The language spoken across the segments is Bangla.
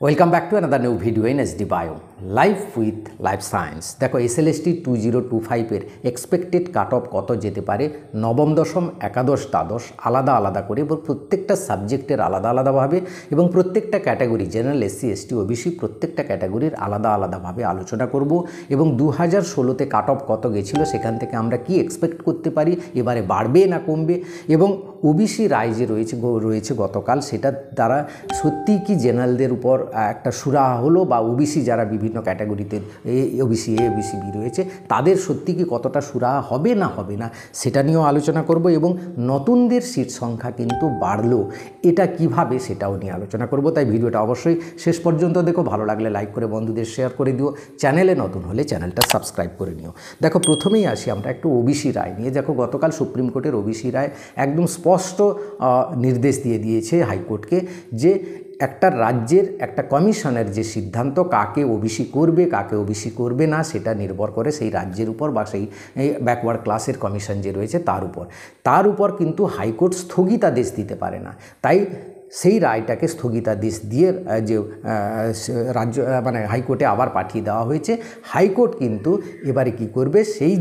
Welcome back to another new video in SD bio life with life science. দেখো SLST 2025-এর এক্সপেক্টেড কাট অফ কত যেতে পারে নবম দশম একাদশ দ্বাদশ আলাদা আলাদা করে এবং প্রত্যেকটা সাবজেক্টের আলাদা আলাদাভাবে এবং প্রত্যেকটা category general SC ST OBC প্রত্যেকটা ক্যাটাগরির আলাদা আলাদাভাবে আলোচনা করব এবং 2016-তে কাট অফ কত গেছিলো সেখান থেকে আমরা কি এক্সপেক্ট করতে পারি, এবারে বাড়বে না কমবে, এবং OBC রায় যে রয়েছে গতকাল সেটা দ্বারা সত্যিই কি জেনারেলদের উপর একটা সুরাহা হলো বা OBC যারা বিভিন্ন ক্যাটাগরিতে OBC A OBC B রয়েছে তাদের সত্যি কি কতটা সুরাহা হবে না সেটা নিয়েও আলোচনা করব এবং নতুনদের সিট সংখ্যা কিন্তু বাড়লো, এটা কিভাবে সেটাও নিয়ে আলোচনা করব। তাই ভিডিওটা অবশ্যই শেষ পর্যন্ত দেখো, ভালো লাগলে লাইক করে বন্ধুদের শেয়ার করে দিও, চ্যানেলে নতুন হলে চ্যানেলটা সাবস্ক্রাইব করে নিও। দেখো প্রথমেই আসি আমরা একটু OBC রায় নিয়ে। দেখো গতকাল সুপ্রিম কোর্টের OBC রায় একদম স্পষ্ট নির্দেশ দিয়ে দিয়েছে হাইকোর্টকে যে একটা রাজ্যের একটা কমিশনের যে সিদ্ধান্ত কাকে OBC করবে কাকে OBC করবে না সেটা নির্ভর করে সেই রাজ্যের উপর বা সেই ব্যাকওয়ার্ড ক্লাসের কমিশন যে রয়েছে তার উপর কিন্তু হাইকোর্ট স্থগিতাদেশ দিতে পারে না। তাই সেই রায়টাকে স্থগিতাদেশ দিয়ে যে রাজ্য হাইকোর্টে আবার পাঠিয়ে দেওয়া হয়েছে। হাইকোর্ট কিন্তু এবারে কি করবে, সেই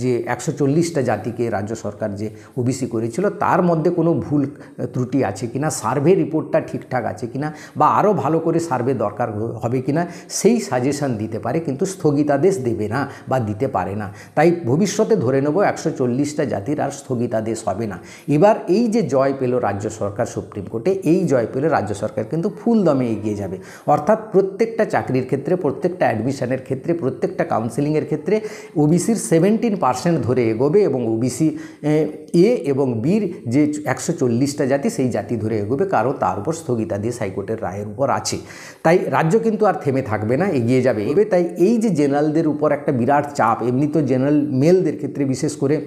যে 140টা জাতিকে রাজ্য সরকার যে OBC করেছিল তার মধ্যে কোনো ভুল ত্রুটি আছে কিনা, সার্ভে রিপোর্টটা ঠিকঠাক আছে কিনা বা আরও ভালো করে সার্ভে দরকার হবে কিনা সেই সাজেশন দিতে পারে, কিন্তু স্থগিতাদেশ দেবে না বা দিতে পারে না। তাই ভবিষ্যতে ধরে নেব 140টা জাতির আর স্থগিতাদেশ হবে না। এবার এই যে জয় পেল রাজ্য সরকার সুপ্রিম কোর্টে, এই জয় পেলে রাজ্য সরকার কিন্তু ফুল দমে এগিয়ে যাবে। অর্থাৎ প্রত্যেকটা চাকরির ক্ষেত্রে, প্রত্যেকটা অ্যাডমিশনের ক্ষেত্রে, প্রত্যেকটা কাউন্সেলিংয়ের ক্ষেত্রে OBCর 17% ধরে এগোবে এবং OBC A এবং Bর যে 140টা জাতি সেই জাতি ধরে এগোবে, কারণ তার উপর স্থগিতাদেশ হাইকোর্টের রায়ের উপর আছে। তাই রাজ্য কিন্তু আর থেমে থাকবে না, এগিয়ে যাবে। তাই এই যে জেনারেলদের উপর একটা বিরাট চাপ, এমনি তো জেনারেল মেলদের ক্ষেত্রে বিশেষ করে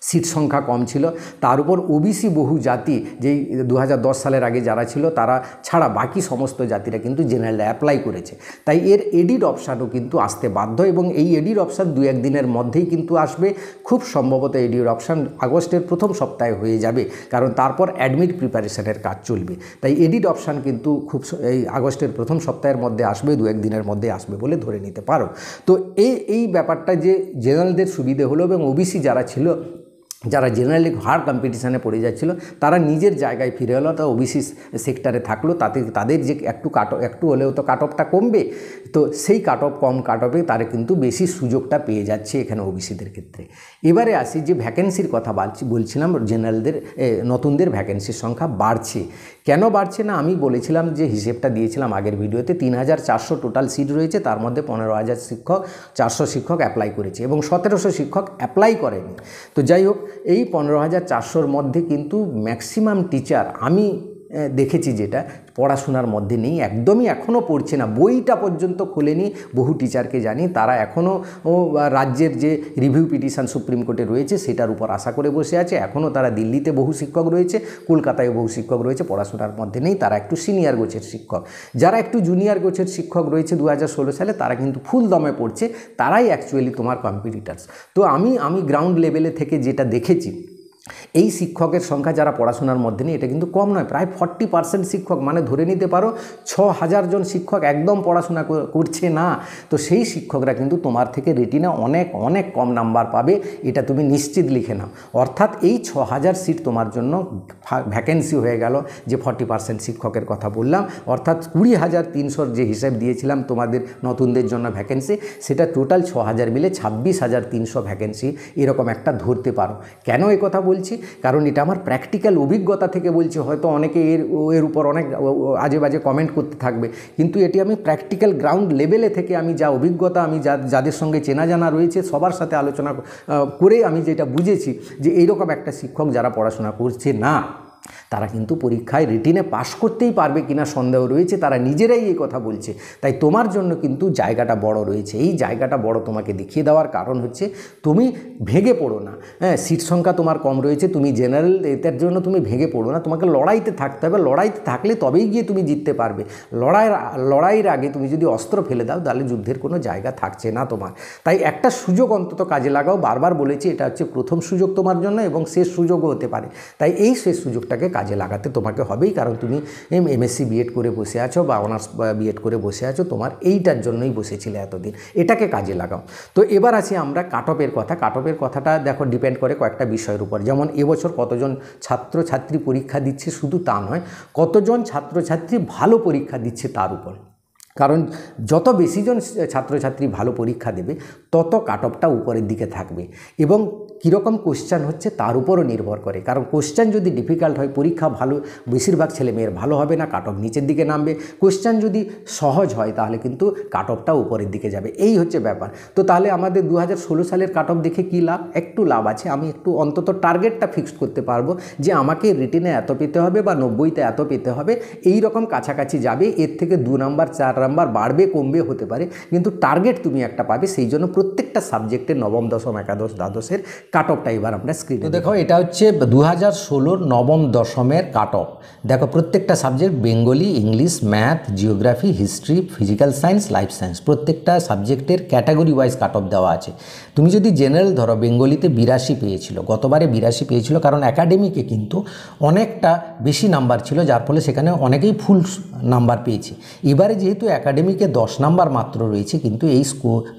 সিট সংখ্যা কম ছিল, তার উপর OBC বহু জাতি যেই 2010 সালের আগে যারা ছিল তারা ছাড়া বাকি সমস্ত জাতিরা কিন্তু জেনারেলে অ্যাপ্লাই করেছে। তাই এর এডিট অপশানও কিন্তু আসতে বাধ্য এবং এই এডিট অপশান 2-1 দিনের মধ্যেই কিন্তু আসবে। খুব সম্ভবত এডিট অপশান আগস্টের প্রথম সপ্তাহে হয়ে যাবে, কারণ তারপর অ্যাডমিট প্রিপারেশনের কাজ চলবে। তাই এডিট অপশান কিন্তু খুব এই আগস্টের প্রথম সপ্তাহের মধ্যে আসবে, 2-1 দিনের মধ্যে আসবে বলে ধরে নিতে পারো। তো এই ব্যাপারটা যে জেনারেলদের সুবিধে হলো এবং OBC যারা ছিল, যারা জেনারেলি হার্ড কম্পিটিশানে পড়ে যাচ্ছিল তারা নিজের জায়গায় ফিরে এলো, তা OBC সেক্টরে থাকলো, তাতে তাদের যে একটু হলেও তো কাট অফটা কমবে, তো সেই কম কাট অফে তারা কিন্তু বেশি সুযোগটা পেয়ে যাচ্ছে এখানে OBCদের ক্ষেত্রে। এবারে আসি যে ভ্যাকেন্সির কথা বলছিলাম, জেনারেলদের নতুনদের ভ্যাকেন্সির সংখ্যা বাড়ছে। কেন বাড়ছে না আমি বলেছিলাম, যে হিসেবটা দিয়েছিলাম আগের ভিডিওতে, 3400 টোটাল সিট রয়েছে, তার মধ্যে 15400 শিক্ষক অ্যাপ্লাই করেছে এবং 1700 শিক্ষক অ্যাপ্লাই করেনি। তো যাই হোক, এই 15400-র মধ্যে কিন্তু ম্যাক্সিমাম টিচার আমি দেখেছি যেটা পড়াশোনার মধ্যে নেই, একদমই এখনও পড়ছে না, বইটা পর্যন্ত খোলেনি। বহু টিচারকে জানি তারা এখনও রাজ্যের যে রিভিউ পিটিশন সুপ্রিম কোর্টে রয়েছে সেটার উপর আশা করে বসে আছে। এখনও তারা দিল্লিতে বহু শিক্ষক রয়েছে, কলকাতায় বহু শিক্ষক রয়েছে, পড়াশোনার মধ্যে নেই, তারা একটু সিনিয়র গোছের শিক্ষক। যারা একটু জুনিয়র গোছের শিক্ষক রয়েছে 2016 সালে তারা কিন্তু ফুল দমে পড়ছে, তারাই অ্যাকচুয়ালি তোমার কম্পিটিটার্স। তো আমি গ্রাউন্ড লেভেলে থেকে যেটা দেখেছি, এই শিক্ষকের সংখ্যা যারা পড়াশোনার মধ্যে নেই এটা কিন্তু কম নয়, প্রায় 40% শিক্ষক, মানে ধরে নিতে পারো 6000 জন শিক্ষক একদম পড়াশোনা করছে না। তো সেই শিক্ষকরা কিন্তু তোমার থেকে রেটিনা অনেক কম নাম্বার পাবে, এটা তুমি নিশ্চিত লিখে নাও। অর্থাৎ এই 6000 সিট তোমার জন্য ভ্যাকেন্সি হয়ে গেল, যে 40% শিক্ষকের কথা বললাম, অর্থাৎ 20,300 যে হিসাব দিয়েছিলাম তোমাদের নতুনদের জন্য ভ্যাকেন্সি, সেটা টোটাল 6000 মিলে 26,300 ভ্যাকেন্সি এরকম একটা ধরতে পারো। কেন এ কথা বলছি, কারণ এটা আমার প্র্যাকটিক্যাল অভিজ্ঞতা থেকে বলছি। হয়তো অনেকে এর উপর অনেক আজে বাজে কমেন্ট করতে থাকবে, কিন্তু এটি আমি প্র্যাকটিক্যাল গ্রাউন্ড লেভেলে থেকে আমি যা অভিজ্ঞতা, আমি যাদের সঙ্গে চেনা জানা রয়েছে সবার সাথে আলোচনা করে আমি যেটা বুঝেছি, যে এইরকম একটা শিক্ষক যারা পড়াশোনা করছে না তারা কিন্তু পরীক্ষায় রিটিনে পাশ করতেই পারবে কিনা সন্দেহ রয়েছে, তারা নিজেরাই এই কথা বলছে। তাই তোমার জন্য কিন্তু জায়গাটা বড় রয়েছে। এই জায়গাটা বড় তোমাকে দেখিয়ে দেওয়ার কারণ হচ্ছে তুমি ভেঙে পড়ো না। সিট সংখ্যা তোমার কম রয়েছে, তুমি জেনারেল, এটার জন্য তুমি ভেঙে পড়ো না, তোমাকে লড়াইতে থাকতে হবে। লড়াইতে থাকলে তবেই গিয়ে তুমি জিততে পারবে। লড়াইয়ের আগে তুমি যদি অস্ত্র ফেলে দাও তাহলে যুদ্ধের কোনো জায়গা থাকছে না তোমার। তাই একটা সুযোগ অন্তত কাজে লাগাও। বারবার বলেছি এটা হচ্ছে প্রথম সুযোগ তোমার জন্য এবং শেষ সুযোগও হতে পারে, তাই এই শেষ সুযোগটাকে কাজে লাগাতে তোমাকে হবেই, কারণ তুমি এমএসসি বিএড করে বসে আছো বা অনার্স বিএড করে বসে আছো, তোমার এইটার জন্যই বসেছিলে এতদিন, এটাকে কাজে লাগাও। তো এবার আসি আমরা কাট অফের কথা। কাট অফের কথাটা দেখো ডিপেন্ড করে কয়েকটা বিষয়ের উপর, যেমন এবছর কতজন ছাত্রছাত্রী পরীক্ষা দিচ্ছে শুধু তা নয়, কতজন ছাত্রছাত্রী ভালো পরীক্ষা দিচ্ছে তার উপর। কারণ যত বেশিজন ছাত্রছাত্রী ভালো পরীক্ষা দেবে তত কাট অফটা উপরের দিকে থাকবে, এবং কীরকম কোশ্চেন হচ্ছে তার উপরও নির্ভর করে। কারণ কোশ্চেন যদি ডিফিকাল্ট হয়, পরীক্ষা ভালো বেশিরভাগ ছেলেমেয়ের ভালো হবে না, কাট অফ নিচের দিকে নামবে। কোশ্চেন যদি সহজ হয় তাহলে কিন্তু কাট অফটা উপরের দিকে যাবে, এই হচ্ছে ব্যাপার। তো তাহলে আমাদের 2016 সালের কাট অফ দেখে কী লাভ? একটু লাভ আছে, আমি একটু অন্তত টার্গেটটা ফিক্সড করতে পারবো যে আমাকে রিটেনে এত পেতে হবে বা 90তে এত পেতে হবে, এই রকম কাছাকাছি যাবে। এর থেকে 2 নাম্বার 4 নাম্বার বাড়বে কমবে হতে পারে, কিন্তু টার্গেট তুমি একটা পাবে। সেই জন্য প্রত্যেকটা সাবজেক্টের নবম দশম একাদশ দ্বাদশের কাট অফটা এবার আমরা স্ক্রিনে দেখো। এটা হচ্ছে 2016 নবম দশমের কাট অফ। দেখো প্রত্যেকটা subject Bengali, English, math, geography, history, physical science, life science, প্রত্যেকটা সাবজেক্টের ক্যাটাগরি ওয়াইজ কাট অফ দেওয়া আছে। তুমি যদি জেনারেল ধরো, বেঙ্গলিতে 82 পেয়েছিল, গতবারে 82 পেয়েছিল, কারণ একাডেমিকে কিন্তু অনেকটা বেশি নাম্বার ছিল, যার ফলে সেখানে অনেকেই ফুল নাম্বার পেয়েছে। এবারে যেহেতু একাডেমিকে 10 নাম্বার মাত্র রয়েছে, কিন্তু এই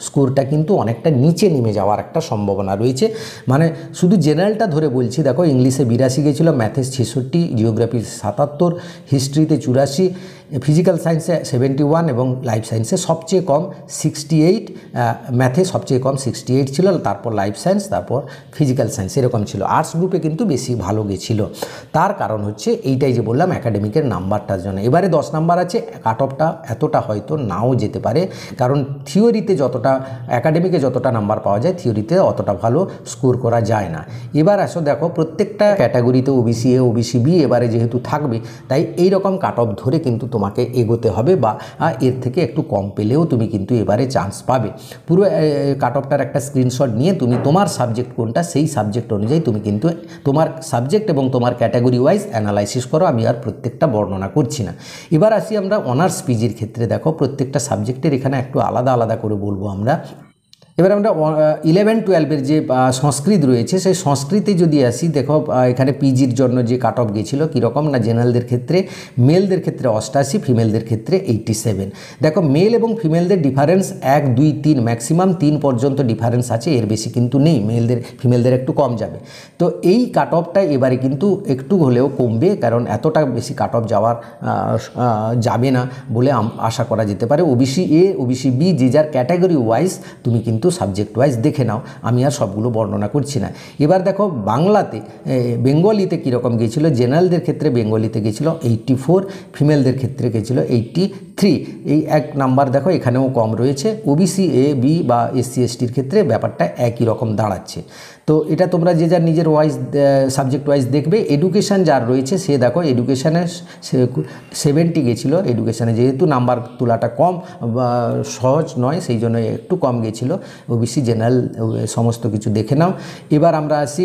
স্কোরটা কিন্তু অনেকটা নিচে নেমে যাওয়ার একটা সম্ভাবনা রয়েছে। মানে শুধু জেনারেলটা ধরে বলছি, দেখো ইংলিশে 82 গেছিলো, ম্যাথে 66, জিওগ্রাফি 77, হিস্ট্রিতে 84, ফিজিক্যাল সায়েন্সে 71 এবং লাইফ সায়েন্সে সবচেয়ে কম 68, ম্যাথে সবচেয়ে কম 68 ছিল, তারপর লাইফ সায়েন্স, তারপর ফিজিক্যাল সায়েন্স, এরকম ছিল। আর্টস গ্রুপে কিন্তু বেশি ভালো গেছিল। তার কারণ হচ্ছে এইটাই যে বললাম, একাডেমিকের নাম্বারটার জন্য। এবারে 10 নাম্বার আছে, কাট অফটা এতটা হয়তো নাও যেতে পারে, কারণ থিওরিতে যতটা একাডেমিকে যতটা নাম্বার পাওয়া যায়, থিওরিতে অতটা ভালো স্কোর করা যায় না। এবার আসো দেখো প্রত্যেকটা ক্যাটাগরিতে ওবিসি এ, ওবিসি বি এবারে যেহেতু থাকবে, তাই এই রকম কাট অফ ধরে কিন্তু তোমাকে এগোতে হবে, বা এর থেকে একটু কম পেলেও তুমি কিন্তু এবারে চান্স পাবে। পুরো কাট অফটার একটা স্ক্রিনশট নিয়ে তুমি তোমার সাবজেক্ট কোনটা, সেই সাবজেক্ট অনুযায়ী তুমি কিন্তু তোমার সাবজেক্ট এবং তোমার ক্যাটাগরি ওয়াইজ অ্যানালাইসিস করো। আমি আর প্রত্যেকটা বর্ণনা করছি না। এবার আসি আমরা অনার্স পিজির ক্ষেত্রে। দেখো প্রত্যেকটা সাবজেক্টের এখানে একটু আলাদা আলাদা করে বলবো আমরা। এবার আমরা 11-12 যে সংস্কৃত রয়েছে, সেই সংস্কৃতে যদি আসি, দেখো এখানে পিজির জন্য যে কাট অফ গেছিলো কীরকম না, জেনারেলদের ক্ষেত্রে মেলদের ক্ষেত্রে 88, ফিমেলদের ক্ষেত্রে 87। দেখো মেল এবং ফিমেলদের ডিফারেন্স 1, 2, 3, ম্যাক্সিমাম 3 পর্যন্ত ডিফারেন্স আছে, এর বেশি কিন্তু নেই। ফিমেলদের একটু কম যাবে। তো এই কাট অফটা এবারে কিন্তু একটু হলেও কমবে, কারণ এতটা বেশি কাট অফ যাবে না বলে আশা করা যেতে পারে। ওবিসি এ, ওবিসি বি, যে যার ক্যাটাগরি ওয়াইজ তুমি কিন্তু সাবজেক্ট ওয়াইজ দেখে নাও, আমি আর সবগুলো বর্ণনা করছি না। এবার দেখো বাংলাতে, বেঙ্গলিতে কীরকম গিয়েছিল। জেনারেলদের ক্ষেত্রে বেঙ্গলিতে গেছিলো 84, ফিমেলদের ক্ষেত্রে গেছিলো 83। এই 1 নাম্বার দেখো এখানেও কম রয়েছে। ওবিসি এ, বি বা এসসি এসটির ক্ষেত্রে ব্যাপারটা একই রকম দাঁড়াচ্ছে। তো এটা তোমরা যে যার নিজের ওয়াইজ সাবজেক্ট ওয়াইজ দেখবে। এডুকেশান যার রয়েছে সে দেখো এডুকেশানে 70 গেছিলো। এডুকেশানে যেহেতু নাম্বার তোলাটা কম বা সহজ নয়, সেই জন্য একটু কম গেছিলো। ওবিসি জেনারেল সমস্ত কিছু দেখে নাও। এবার আমরা আসি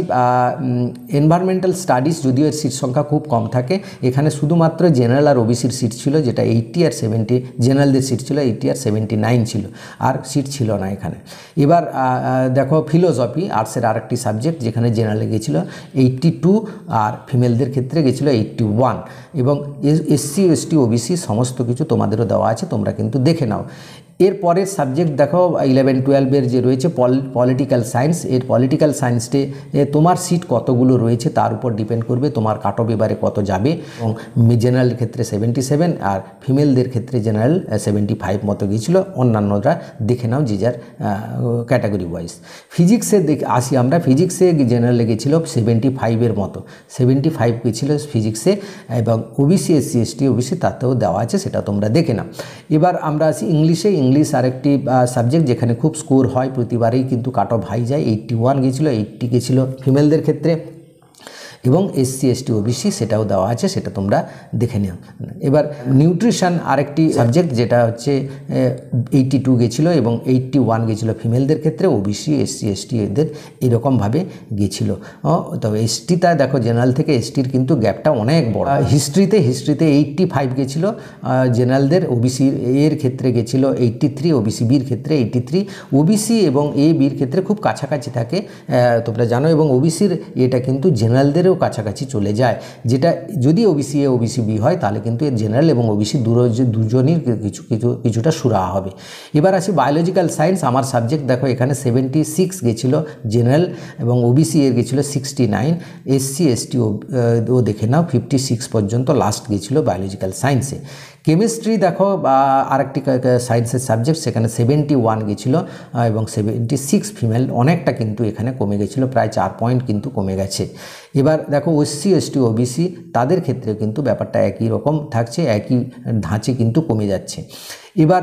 এনভায়রনমেন্টাল স্টাডিজ, যদিও এর সিট সংখ্যা খুব কম থাকে। এখানে শুধুমাত্র জেনারেল আর ওবিসির সিট ছিল, যেটা 80 আর 70, জেনারেলদের সিট ছিল 80 আর 79 ছিল, আর সিট ছিল না এখানে। এবার দেখো ফিলোসফি, আর্টসের আরেকটি সাবজেক্ট, যেখানে জেনারেলে গেছিলো 82 আর ফিমেলদের ক্ষেত্রে গেছিলো 81। এবং এসসি এসটি ওবিসি সমস্ত কিছু তোমাদেরও দেওয়া আছে, তোমরা কিন্তু দেখে নাও। এর পরের সাবজেক্ট দেখো 11-12 যে রয়েছে পলিটিক্যাল সায়েন্স। এর পলিটিক্যাল সায়েন্সে তোমার সিট কতগুলো রয়েছে তার উপর ডিপেন্ড করবে তোমার কাট অফ এবারে কত যাবে। এবং জেনারেল ক্ষেত্রে 77 আর ফিমেলদের ক্ষেত্রে জেনারেল 75 মতো গিয়েছিলো। অন্যান্যরা দেখে নাও যে যার ক্যাটাগরি ওয়াইজ। ফিজিক্সে আসি আমরা। ফিজিক্সে জেনারেলে গেছিলো 75-এর মতো, 75 গেছিলো ফিজিক্সে। এবং ওবিসি এসসি এসটি ওবিসি তাতেও দেওয়া আছে, সেটা তোমরা দেখে নাও। এবার আমরা আসি ইংলিশে। ইংলিশ আরেকটি সাবজেক্ট যেখানে খুব স্কোর হয় প্রতিবারেই, কিন্তু কাট অফ হাই যায়। 81 গেছিলো, 80 গেছিলো ফিমেলদের ক্ষেত্রে। এবং এসসি এসটি ওবিসি সেটাও দেওয়া আছে, সেটা তোমরা দেখে নিও। এবার নিউট্রিশন আরেকটি সাবজেক্ট, যেটা হচ্ছে 82 গেছিলো এবং 81 গেছিলো ফিমেলদের ক্ষেত্রে। ওবিসি এসসি এসটি এদের এরকমভাবে গেছিলো। তবে এসটিটা দেখো জেনারেল থেকে এসটির কিন্তু গ্যাপটা অনেক বড়। হিস্ট্রিতে 85 গেছিলো জেনারেলদের। ওবিসি এর ক্ষেত্রে গেছিলো 83, ওবিসি বির ক্ষেত্রে 83। ওবিসি এবং এ বির ক্ষেত্রে খুব কাছাকাছি থাকে, তোমরা জানো। এবং ওবিসির এটা কিন্তু জেনারেলদের জেনারেলেরও কাছাকাছি চলে যায়, যেটা যদি ওবিসি এ ওবিসি বি হয় তাহলে কিন্তু এর জেনারেল এবং ওবিসি দুজনই কিছুটা সুরাহা হবে। এবার আসি বায়োলজিক্যাল সায়েন্স, আমার সাবজেক্ট দেখো এখানে 76 গেছিলো জেনারেল এবং ওবিসি এর গেছিলো 69, এসসি এসটি ও দেখে নাও 56 পর্যন্ত লাস্ট গেছিলো বায়োলজিক্যাল সায়েন্সে। কেমিস্ট্রি দেখো আরেকটি সায়েন্সের সাবজেক্ট, সেখানে 71 গেছিলো এবং 76 ফিমেল, অনেকটা কিন্তু এখানে কমে গেছিলো, প্রায় 4 পয়েন্ট কিন্তু কমে গেছে। এবার দেখো এসসি এসটি ওবিসি তাদের ক্ষেত্রে কিন্তু ব্যাপারটা একই রকম থাকছে, একই ধাঁচে কিন্তু কমে যাচ্ছে। এবার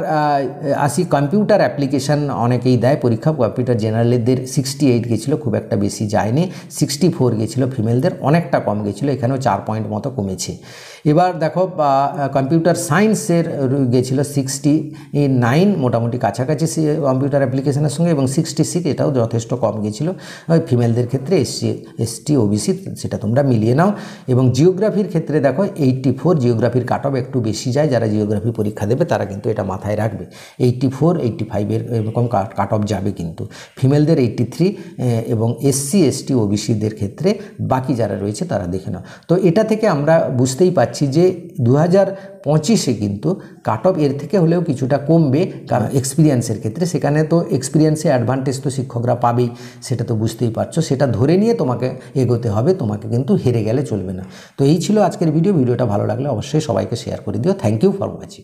আসি কম্পিউটার অ্যাপ্লিকেশান অনেকেই দেয় পরীক্ষা, কম্পিউটার জেনারেলদের 68 গেছিলো, খুব একটা বেশি যায়নি, 64 গেছিলো ফিমেলদের, অনেকটা কম গেছিলো, এখানেও 4 পয়েন্ট মতো কমেছে। এবার দেখো কম্পিউটার সায়েন্সের গেছিলো 69, মোটামুটি কাছাকাছি কম্পিউটার অ্যাপ্লিকেশনের সঙ্গে, এবং 66 এটাও যথেষ্ট কম গেছিলো ফিমেলদের ক্ষেত্রে, এসসি এসটি ওবিসি সেটা তোমরা মিলিয়ে নাও। এবং জিওগ্রাফির ক্ষেত্রে দেখো 84, জিওগ্রাফির কাট অফ একটু বেশি যায়, যারা জিওগ্রাফি পরীক্ষা দেবে তারা কিন্তু এটা মাথায় রাখবে, 84 85 এরকম কাট অফ যাবে কিন্তু ফিমেলদের 83, এবং এসসি এসটি ওবিসিদের ক্ষেত্রে বাকি যারা রয়েছে তারা দেখে নাও। তো এটা থেকে আমরা বুঝতেই পারছি যে 2025-এ কিন্তু কাট অফ এর থেকে হলেও কিছুটা কমবে, কারণ এক্সপিরিয়েন্সের ক্ষেত্রে সেখানে তো এক্সপিরিয়েন্সে অ্যাডভান্টেজ তো শিক্ষকরা পাবেই, সেটা তো বুঝতেই পারছো, সেটা ধরে নিয়ে তোমাকে এগোতে হবে, তোমাকে কিন্তু হেরে গেলে চলবে না। তো এই ছিল আজকের ভিডিওটা ভালো লাগলে অবশ্যই সবাইকে শেয়ার করে দিও। Thank you for watching.